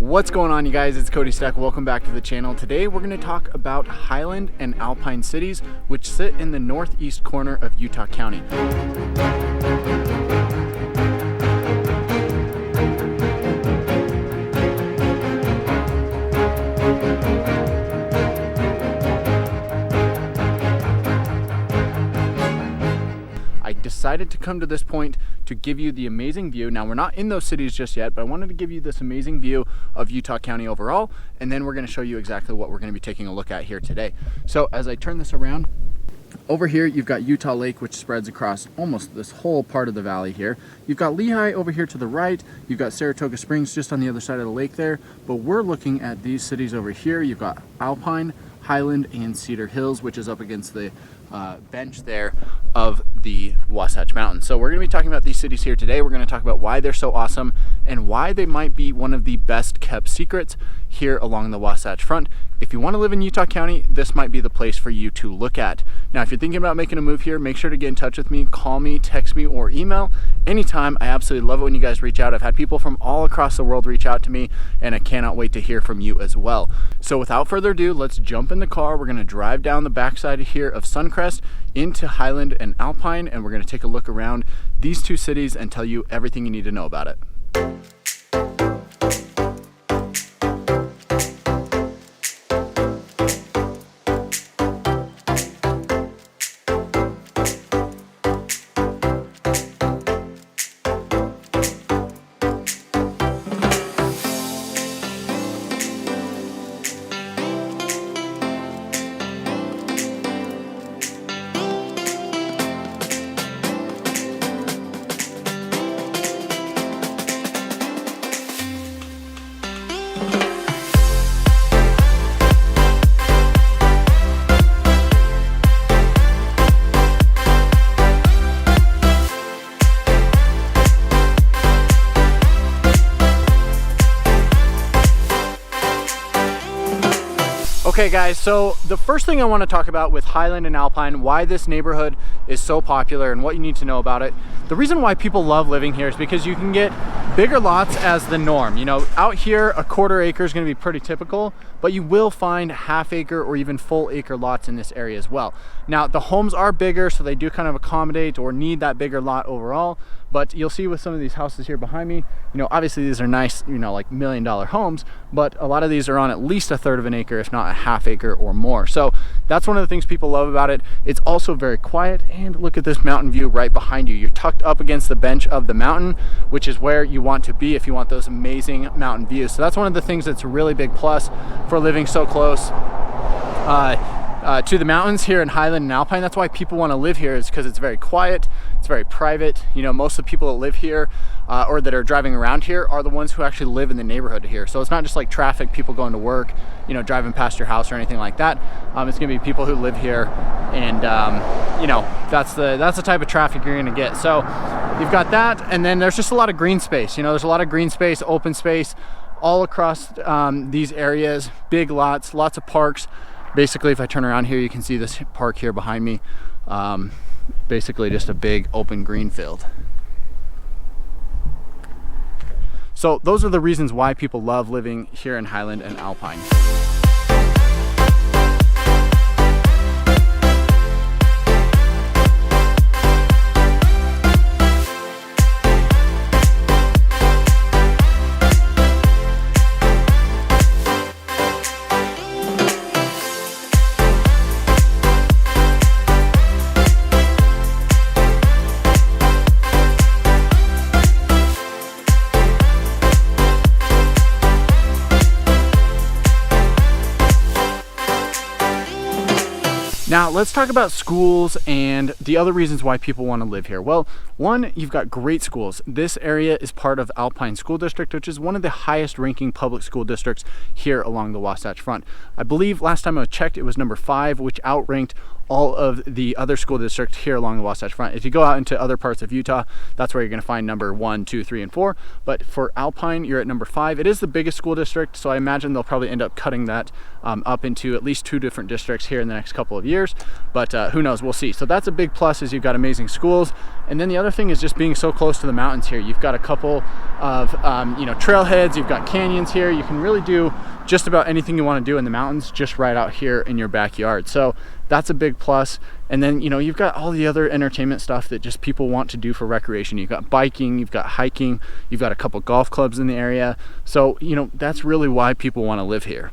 What's going on, you guys? It's Cody Steck. Welcome back to the channel. Today we're going to talk about Highland and Alpine cities, which sit in the northeast corner of Utah County. I decided to come to this point to give you the amazing view. Now, we're not in those cities just yet, but I wanted to give you this amazing view of Utah County overall, and then we're going to show you exactly what we're going to be taking a look at here today. So as I turn this around, over here you've got Utah Lake, which spreads across almost this whole part of the valley here. You've got Lehigh over here to the right. You've got Saratoga Springs just on the other side of the lake there, but we're looking at these cities over here. You've got Alpine, Highland, and Cedar Hills, which is up against the bench there of the Wasatch Mountains. So we're going to be talking about these cities here today. We're going to talk about why they're so awesome and why they might be one of the best kept secrets here along the Wasatch Front. If you want to live in Utah County, this might be the place for you to look at. Now, if you're thinking about making a move here, make sure to get in touch with me. Call me, text me, or email anytime. I absolutely love it when you guys reach out. I've had people from all across the world reach out to me, and I cannot wait to hear from you as well. So without further ado, let's jump in the car. We're going to drive down the backside here of Suncrest into Highland and Alpine, and we're going to take a look around these two cities and tell you everything you need to know about it. Okay guys, so the first thing I want to talk about with Highland and Alpine, why this neighborhood is so popular and what you need to know about it. The reason why people love living here is because you can get bigger lots as the norm. You know, out here a quarter acre is going to be pretty typical, but you will find half acre or even full acre lots in this area as well. Now, the homes are bigger, so they do kind of accommodate or need that bigger lot overall. But you'll see with some of these houses here behind me, you know, obviously these are nice, you know, like $1 million homes, but a lot of these are on at least a third of an acre, if not a half acre or more. So that's one of the things people love about it. It's also very quiet, and look at this mountain view right behind you. You're tucked up against the bench of the mountain, which is where you want to be if you want those amazing mountain views. So that's one of the things that's a really big plus for living so close to the mountains here in Highland and Alpine. That's why people want to live here, is because it's very quiet, it's very private. You know, most of the people that live here or that are driving around here are the ones who actually live in the neighborhood here. So it's not just like traffic, people going to work, you know, driving past your house or anything like that. It's gonna be people who live here, and you know, that's the type of traffic you're gonna get. So you've got that, and then there's just a lot of green space. You know, there's a lot of green space, open space all across these areas, big lots, lots of parks. Basically, if I turn around here, you can see this park here behind me. Basically just a big open green field. So those are the reasons why people love living here in Highland and Alpine. Now let's talk about schools and the other reasons why people want to live here. Well, one, you've got great schools. This area is part of Alpine School District, which is one of the highest ranking public school districts here along the Wasatch Front. I believe last time I checked it was number 5, which outranked all of the other school districts here along the Wasatch Front. If you go out into other parts of Utah, that's where you're going to find number 1, 2, 3, and 4. But for Alpine, you're at number 5. It is the biggest school district, so I imagine they'll probably end up cutting that up into at least 2 different districts here in the next couple of years. But who knows? We'll see. So that's a big plus, is you've got amazing schools. And then the other thing is just being so close to the mountains here. You've got a couple of trailheads. You've got canyons here. You can really do just about anything you want to do in the mountains just right out here in your backyard. So that's a big plus. And then you've got all the other entertainment stuff that just people want to do for recreation. You've got biking, you've got hiking, you've got a couple golf clubs in the area. So that's really why people want to live here.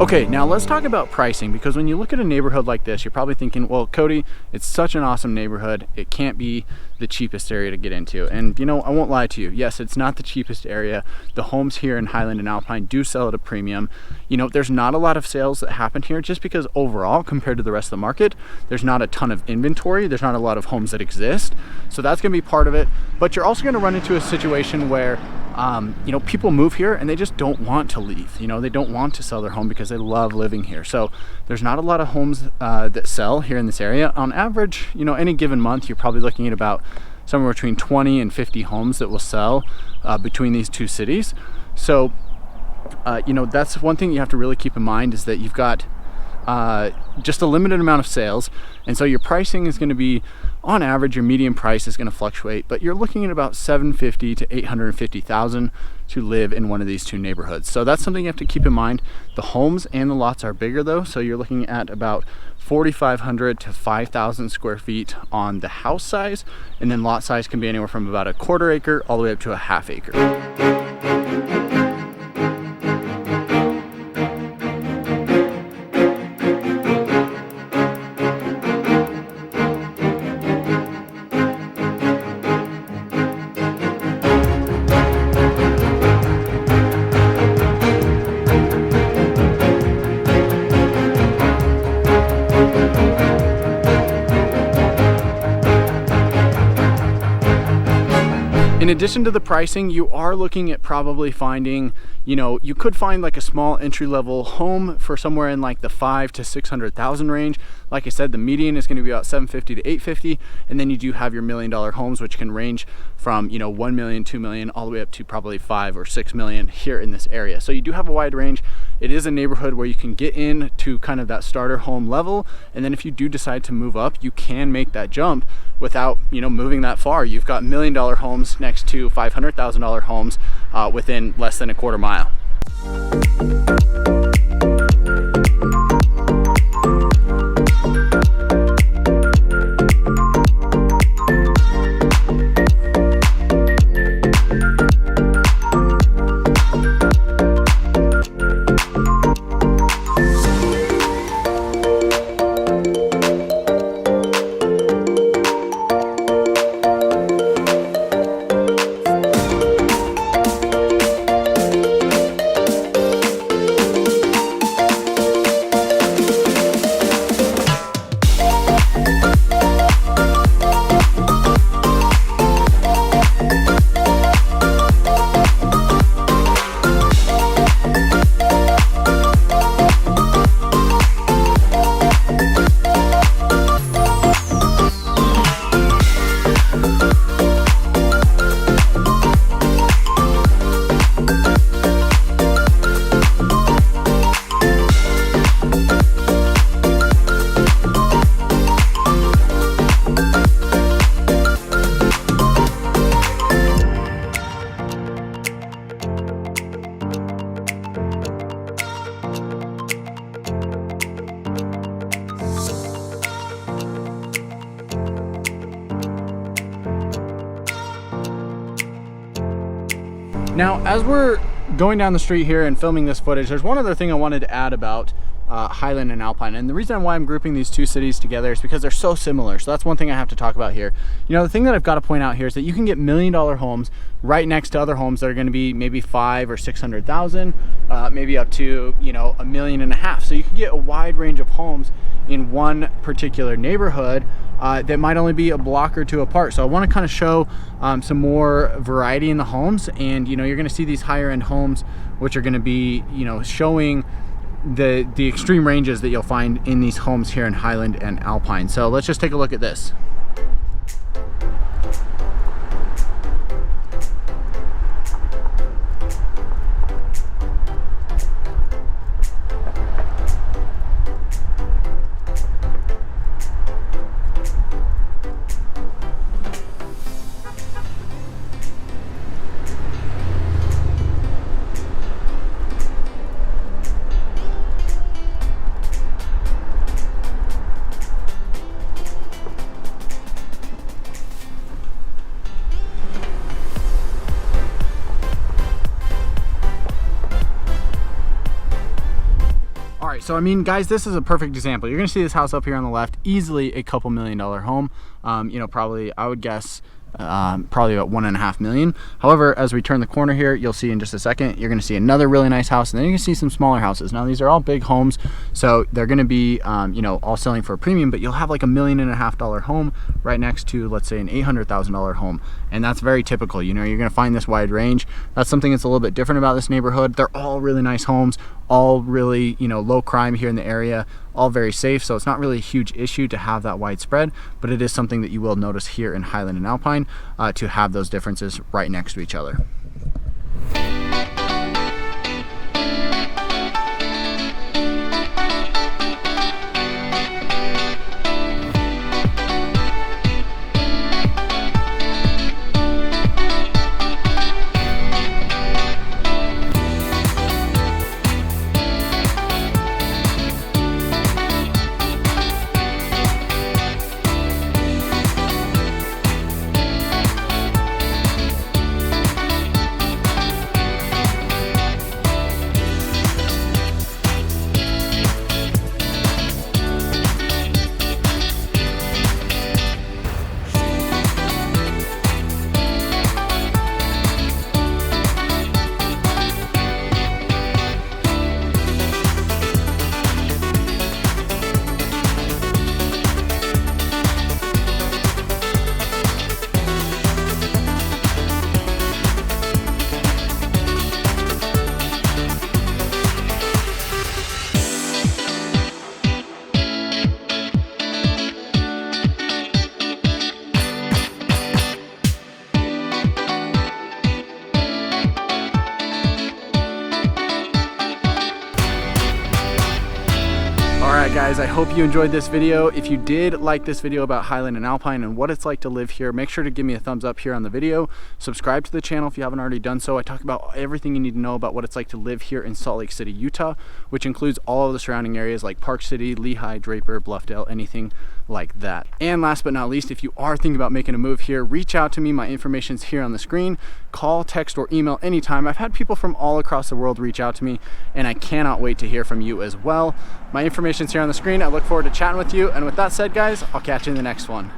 Okay, now let's talk about pricing, because when you look at a neighborhood like this, you're probably thinking, well, Cody, it's such an awesome neighborhood. It can't be the cheapest area to get into. And I won't lie to you. Yes, it's not the cheapest area. The homes here in Highland and Alpine do sell at a premium. There's not a lot of sales that happen here just because overall, compared to the rest of the market, there's not a ton of inventory. There's not a lot of homes that exist. So that's gonna be part of it. But you're also gonna run into a situation where people move here and they just don't want to leave. They don't want to sell their home because they love living here. So there's not a lot of homes that sell here in this area. On average, any given month, you're probably looking at about somewhere between 20 and 50 homes that will sell between these two cities. So, that's one thing you have to really keep in mind, is that you've got just a limited amount of sales. And so your pricing is going to be, on average, your median price is going to fluctuate, but you're looking at about $750,000 to $850,000 to live in one of these two neighborhoods. So that's something you have to keep in mind. The homes and the lots are bigger though. So you're looking at about 4,500 to 5,000 square feet on the house size. And then lot size can be anywhere from about a quarter acre all the way up to a half acre. In addition to the pricing, you are looking at probably finding, you could find like a small entry-level home for somewhere in like the $500,000 to $600,000 range. Like I said, the median is going to be about $750,000 to $850,000, and then you do have your $1 million homes, which can range from $1 million, $2 million, all the way up to probably $5 or $6 million here in this area. So you do have a wide range. It is a neighborhood where you can get in to kind of that starter home level, and then if you do decide to move up, you can make that jump without moving that far. You've got $1 million homes next to $500,000 homes within less than a quarter mile. Now, as we're going down the street here and filming this footage, there's one other thing I wanted to add about Highland and Alpine. And the reason why I'm grouping these two cities together is because they're so similar. So that's one thing I have to talk about here. You know, the thing that I've got to point out here is that you can get $1 million homes right next to other homes that are going to be maybe 500,000 or 600,000, maybe up to, you know, $1.5 million. So you can get a wide range of homes in one particular neighborhood that might only be a block or two apart. So I want to kind of show some more variety in the homes, and you know, you're going to see these higher end homes which are going to be, you know, showing the extreme ranges that you'll find in these homes here in Highland and Alpine. So let's just take a look at this. So I mean, guys, this is a perfect example. You're gonna see this house up here on the left, easily a couple $1 million home. You know, probably, I would guess, probably about $1.5 million. However, as we turn the corner here, you'll see in just a second, you're gonna see another really nice house, and then you're gonna see some smaller houses. Now, these are all big homes, so they're gonna be, you know, all selling for a premium, but you'll have like $1.5 million home right next to, let's say, an $800,000 home. And that's very typical. You know, you're gonna find this wide range. That's something that's a little bit different about this neighborhood. They're all really nice homes, all really, you know, low crime here in the area, all very safe. So it's not really a huge issue to have that wide spread, but it is something that you will notice here in Highland and Alpine to have those differences right next to each other. Alright guys, I hope you enjoyed this video. If you did like this video about Highland and Alpine and what it's like to live here, make sure to give me a thumbs up here on the video. Subscribe to the channel if you haven't already done so. I talk about everything you need to know about what it's like to live here in Salt Lake City, Utah, which includes all of the surrounding areas like Park City, Lehigh, Draper, Bluffdale, anything like that. And last but not least, if you are thinking about making a move here, reach out to me. My information's here on the screen. Call, text, or email anytime. I've had people from all across the world reach out to me, and I cannot wait to hear from you as well. My information's here on the screen. I look forward to chatting with you. And with that said, guys, I'll catch you in the next one.